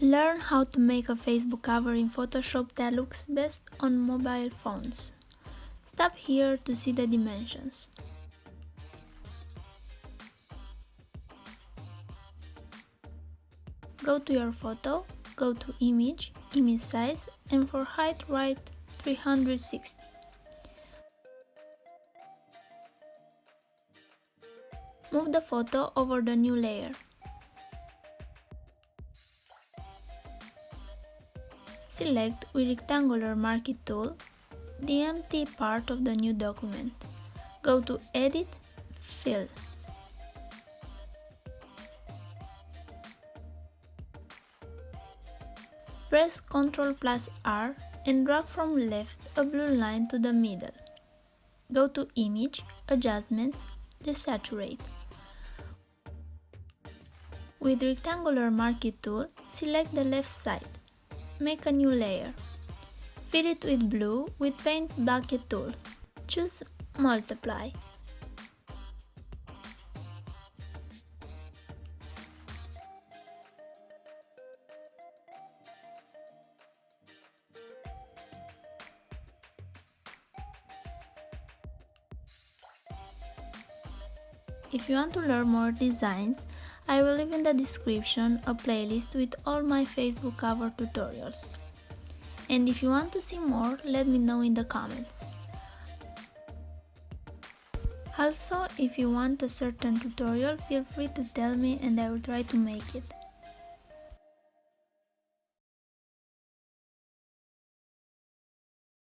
Learn how to make a Facebook cover in Photoshop that looks best on mobile phones. Stop here to see the dimensions. Go to your photo, go to image size, and for height write 360. Move the photo over the new layer. Select with rectangular marquee tool the empty part of the new document. Go to Edit, Fill. Press Ctrl plus R and drag from left a blue line to the middle. Go to Image, Adjustments, Desaturate. With rectangular marquee tool, select the left side. Make a new layer. Fill it with blue with Paint Bucket tool. Choose Multiply. If you want to learn more designs, I will leave in the description a playlist with all my Facebook cover tutorials. And if you want to see more, let me know in the comments. Also, if you want a certain tutorial, feel free to tell me and I will try to make it.